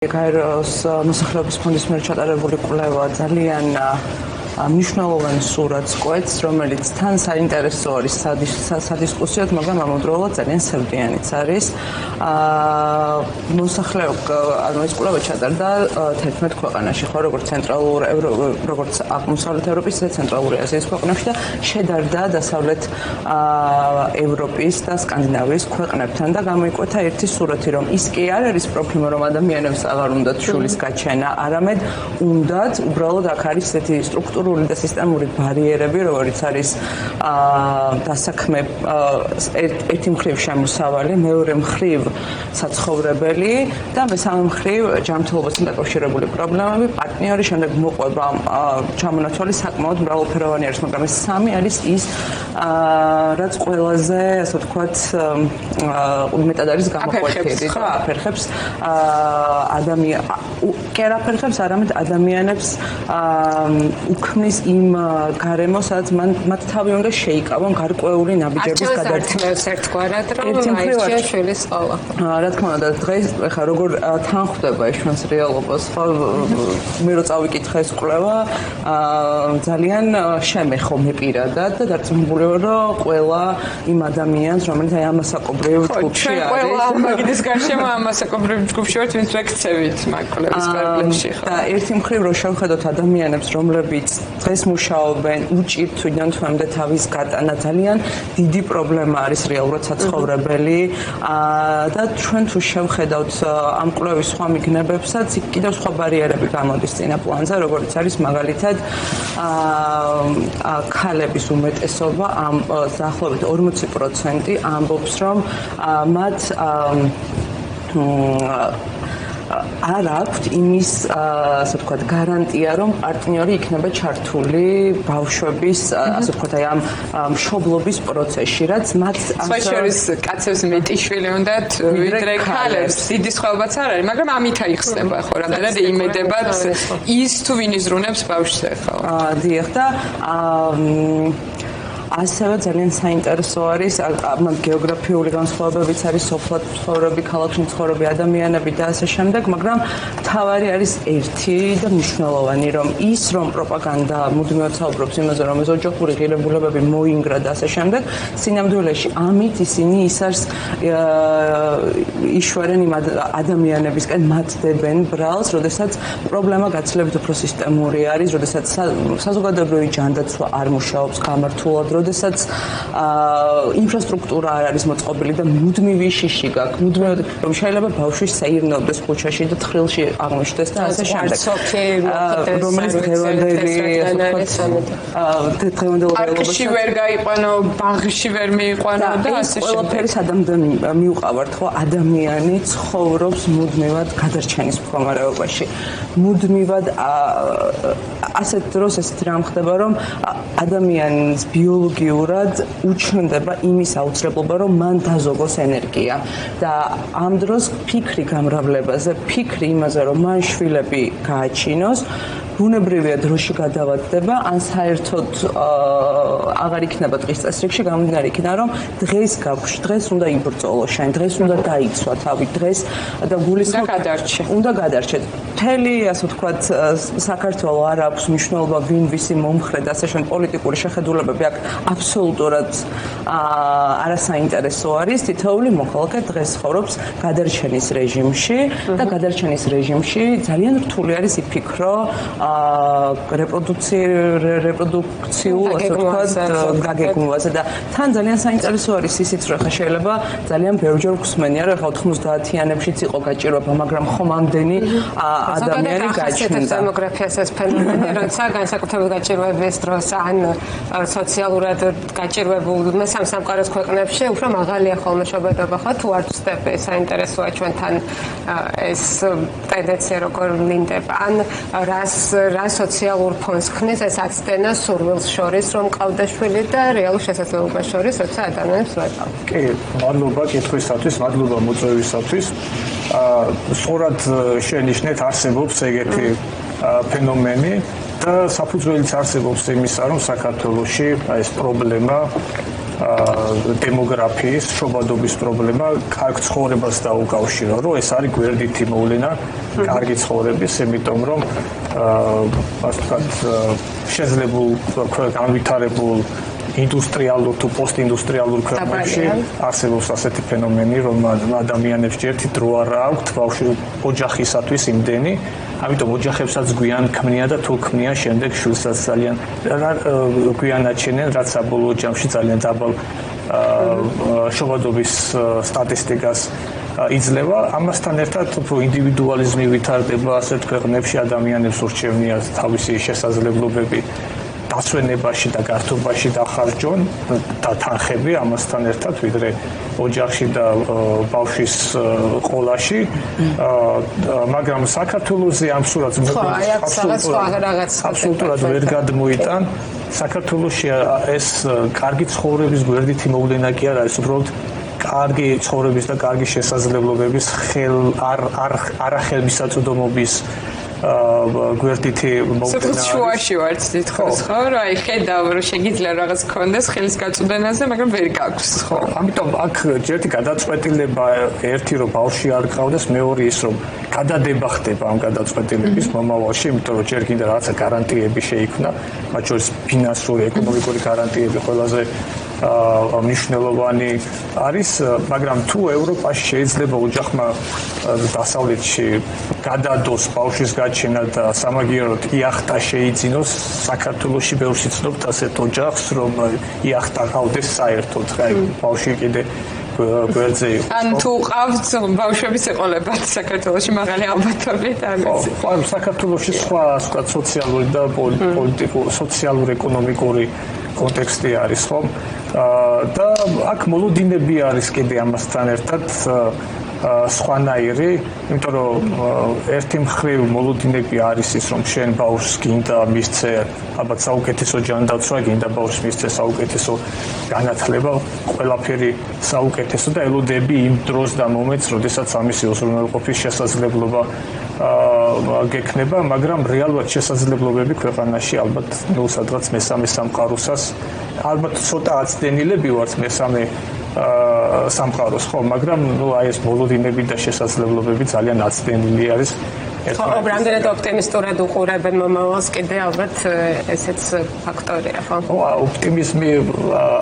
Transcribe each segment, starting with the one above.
გაეროს მოსახლეობის ფონდის მიერ ჩატარებული კვლევა ძალიან მნიშვნელოვანი სურათს კვეთს, რომელიც თან საინტერესო არის სადისკუსიოდ, მაგრამ ამავდროულად ძალიან სევდიანიც არის. ეს კვლევა ჩატარდა 11 ქვეყანაში, ხო, როგორც აღმოსავლეთ ევროპის და ცენტრალური აზიის ქვეყნებში და შედარდა დასავლეთ ევროპის და სკანდინავიის ქვეყნებთან და გამოიკვეთა ერთი სურათი, რომ ის კი არ არის პროფილმა, რომ ადამიანებს აღარ უნდათ შულის გაჩენა, არამედ უნდათ, უბრალოდ აქ არის ესეთი სტრუქტურული და სისტემური ბარიერები, როგორც არის დასაქმე ერთი მხრივ შემოსავალი, მეორე მხრივ საცხოვრებელი და მესამე მხრივ ჯანმრთელობასთან დაკავშირებული პრობლემები, პარტნიორი, შემდეგ მოყვება ჩამონაცვალი საკმაოდ მრავალფეროვანი არის, მაგრამ ეს სამი არის ის, რაც ყველაზე, ასე ვთქვათ, მეტად არის გამოყვეთილი, ხო, აფერხებს არამედ ადამიანებს უქმნის იმ გარემოს, სადაც მათ თავი უნდა შეიკავონ გარკვეული ნაბიჯების გადაცემას ერთგვარად, რომ აირჩიონ შვილის ყოლა. რა თქმა უნდა, დღეს ხა როგორ თან ხვდება ეს ჩვენს რეალობას, ხო, მე რო წავიკითხე ეს კვლევა, ძალიან შემეხო მე პირადად და დარწმუნებული ვარ, რომ ყველა იმ ადამიანს, რომელიც აი ამასაკობრივ ჯგუფში არის. ყველა მაგიდის გარშემო ამასაკობრივ ჯგუფში ვართ, ვინც ვექცევით მაგ კვლევის პარალელში, ხო. და ერთი მხრივ რო შევხედოთ ადამიანებს, რომლებიც დღეს მუშაობენ, უჭირთ თვიდან თვემდე თავის გატანა, ძალიან დიდი პრობლემა არის რეალურად საცხოვრებელი და ჩვენ თუ შევხედავთ ამ კვლევის სხვა მიგნებებსაც, იქ კიდევ სხვა ბარიერები გამოდის წინა პლანზე, როგორც არის მაგალითად ქალების უმეტესობა, დაახლოებით 40% ამბობს, რომ მათ არ აქვთ იმის, ასე ვთქვათ, გარანტია, რომ პარტნიორი იქნება ჩართული ბავშვების, ასე ვთქვათ, აი ამ მშობლობის პროცესში, რაც მათ შორის კაცებს მეტი შვილი უნდათ, ვიდრე ქალებს. დიდი სხვაობაც არ არის, მაგრამ ამით აიხსნება, ხო, რამდენად იმედებათ ის თუ ვინ იზრუნებს ბავშვს, ხო. დიახ და ასევე ძალიან საინტერესო არის ამ გეოგრაფიული განსხვავებებიც არის სოფლად ცხოვრები, ქალაქში ცხოვრები ადამიანები და ასე შემდეგ, მაგრამ თავარი არის ერთი და მნიშვნელოვანი, რომ ის რომ პროპაგანდა მუდმივად საუბრობს იმაზე, რომ ეს ოჯახური ღირებულებები მოინგრა და ასე შემდეგ, სინამდვილეში ამით ისინი ის არის იშვერენ იმ ადამიანებისკენ, მატდებენ ბრალს, როდესაც პრობლემა გაცილებით უფრო სისტემური არის, როდესაც საზოგადოებრივი ჯანდაცვა არ მუშაობს გამართულად, როდესაც ინფრასტრუქტურა არ არის მოწყობილი და მუდმივი შიში გაქვს, მუდმივად რომ შეიძლება ბავშვი საირნობდეს ქუჩაში და თხრილში აღმოჩნდეს და ასე შემდეგ. რომელიც დღევანდელი პარკში ვერ გაიყვანო, ბაღში ვერ მიიყვანო და ასე შემდეგ. ყველაფერი ადამიანი მიუყავართ, ხო, ადამიანი ცხოვრობს მუდმივად გადარჩენის მდგომარეობაში. მუდმივად ასეთ დროს ესეთი რამ ხდება, რომ ადამიანის ბიოლოგიურად უჩნდება იმის აუცილებლობა, რომ მან დაზოგოს ენერგია და ამ დროს ფიქრი გამრავლებაზე, ფიქრი იმაზე, რომ მან შვილები გააჩინოს, ბუნებრივია დროში გადავადდება, ან საერთოდ აღარ იქნება დღის წესრიგში, გამომდინარე იქიდან, რომ დღეს გაგვში, დღეს უნდა იბრძოლო შენ, დღეს უნდა დაიცვა თავი, დღეს და გულისხმობ უნდა გადარჩეთ. მთელი, ასე ვთქვათ, საქართველოს არ აქვს მნიშვნელობა ვინ ვისი მომხრე და ასე შემდეგ პოლიტიკური შეხედულებები აქ აბსოლუტურად არასაინტერესო არის. თითოეული მოქალაქე დღეს ცხოვრობს გადარჩენის რეჟიმში და გადარჩენის რეჟიმში ძალიან რთული არის იფიქრო რეპროდუქციულ, ასე ვთქვათ, გაგეგმვაზე და თან ძალიან საინტერესო არის ისიც, რომ ხა შეიძლება ძალიან ბევრჯერ გვსმენია, რომ ხა 90-იანებშიც იყო გაჭირვება, მაგრამ ხომ ამდენი ადამიანი გაჩნდა. დემოგრაფიას ეს ფენომენი, როცა განსაკუთრებით გაჭირვების დროს ან სოციალურად გაჭირვებულ მესამე-სამყაროს ქვეყნებში უფრო მაღალია ხოლმე შობადობა, ხო, თუ არ ვწდები, საინტერესოა ჩვენთან ეს ტენდენცია როგორ ვლინდება, ან რას სოციალურ ფონს ქმნის ეს აცდენა სურვილს შორის, რომ ყავდა შვილი და რეალურ შესაძლებლობას შორის, როცა ადამიანებს ვეყავ. კი, მადლობა კითხვისათვის, მადლობა მოწვევისათვის. სწორად შენიშნეთ, არსებობს ეგეთი ფენომენი და საფუძველიც არსებობს იმისა, რომ საქართველოში ეს პრობლემა დემოგრაფიის, შობადობის პრობლემა კარგ ცხოვრებას დაუკავშირო, რომ ეს არის გვერდითი მოვლენა კარგი ცხოვრების, იმიტომ რომ ასე ვთქვათ, შეძლებულ განვითარებულ ინდუსტრიალურ თუ პოსტინდუსტრიალურ ქვეყნებში არსებობს ასეთი ფენომენი, რომ ადამიანებს ერთი დრო არ აქვთ ბავშვი ოჯახისათვის იმდენი, ამიტომ ოჯახებსაც გვიან ქმნიან და თუ ქმნიან შემდეგ შვილსაც ძალიან გვიან აჩენენ, რაც საბოლოო ჯამში ძალიან დაბალ შობადობის სტატისტიკას იძლევა. ამასთან ერთად უფრო ინდივიდუალიზმი ვითარდება ასეთ ქვეყნებში, ადამიანებს ურჩევნია თავისი შესაძლებლობები დასვენებაში და გართობაში დახარჯონ და თანხები ამასთან ერთად ვიდრე ოჯახში და ბავშვის ყოლაში, მაგრამ საქართველოზე ამ სურათს აბსოლუტურად ვერ გადმოიტან. საქართველოში ეს კარგი ცხოვრების გვერდითი მოვლენა კი არ არის, უბრალოდ კარგი ცხოვრების და კარგი შესაძლებლობების არახელმისაწვდომობის გვერდითი მოვლენა. შუაში ვართ თითქოს, ხო? რა, აი ხედავ რომ შეგიძლია რაღაც გქონდეს ხელის გაწვდენაზე, მაგრამ ვერ გაქვს, ხო? ამიტომ აქ ერთი გადაწყვეტილება, ერთი რომ ბავშვი არ გყავდეს, მეორე ის რომ გადადება ხდება ამ გადაწყვეტილების მომავალში, იმიტომ რომ ჯერ კიდევ რაღაცა გარანტიები შეიქმნა, მათ შორის ფინანსური, ეკონომიკური გარანტიები ყველაზე მნიშვნელოვანი არის, მაგრამ თუ ევროპაში შეიძლება ოჯახმა დასავლეთში გადადოს ბავშვის გაჩენა და სამაგიეროდ იახტა შეიძინოს, საქართველოში ბევრს იცნობთ ასეთ ოჯახს, რომ იახტა ყავდეს საერთოდ, აი ბავშვი კიდე გვერდზე იყო. ან თუ ყავთ ბავშვების ეყოლებათ საქართველოში მაღალი ალბათობით ამის. ხო, საქართველოში სხვა სოციალური და პოლიტიკური, სოციალურ-ეკონომიკური კონტექსტი არის, ხო? და აქ მოლოდინები არის კიდე ამასთან ერთად სხვანაირი, იმიტომ რომ ერთი მხრივ მოლოდინები არის ის, რომ შენ ბავშვს გინდა მისცე ალბათ საუკეთესო ჯანდაცვა, გინდა ბავშვს მისცე საუკეთესო განათლება, ყველაფერი საუკეთესო და ელოდები იმ დროს და მომენტს, როდესაც ამისი უზრუნველყოფის შესაძლებლობა გექნება, მაგრამ რეალურად შესაძლებლობები ქვეყანაში ალბათ სადღაც მესამე სამყაროსას ალბათ ცოტა აცდენილები ვართ მესამე სამყაროს, ხო, მაგრამ აი ეს მოლოდინები და შესაძლებლობები ძალიან აცდენილი არის. ხო, რამდენად ოპტიმისტურად უყურებენ მომავალს კიდე ალბათ ესეც ფაქტორია, ხო? ხო, ოპტიმიზმი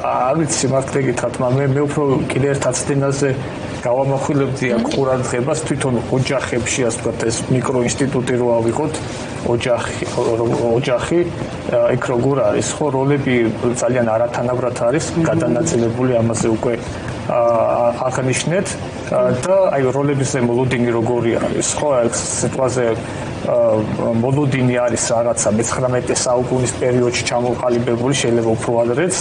არ ვიცი მართლა გითხრათ, მაგრამ მე უფრო კიდე ერთ აცდენაზე გავამახვილებდი აქ ყურადღებას თვითონ ოჯახებში, ასე ვთქვათ, ეს მიკროინსტიტუტი რო ავიღოთ, ოჯახი იქ როგორ არის, ხო, როლები ძალიან არათანაბრად არის გადანაწილებული, ამაზე უკვე აღნიშნეთ და აი როლებზე მოლოდინი როგორი არის, ხო, აი სიტყვაზე მოლოდინი არის რაღაცა მე-19 საუკუნის პერიოდში ჩამოყალიბებული, შეიძლება უფრო ადრეც,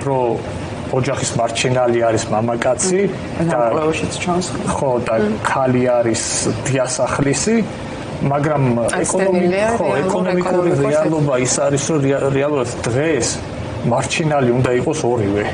რომ ოჯახის მარჩენალი არის მამაკაცი და ყველაშიც ჩანს. ხო, და ქალი არის დიასახლისი, მაგრამ ეკონომიკური რეალობა ის არის, რომ რეალურად დღეს მარჩენალი უნდა იყოს ორივე.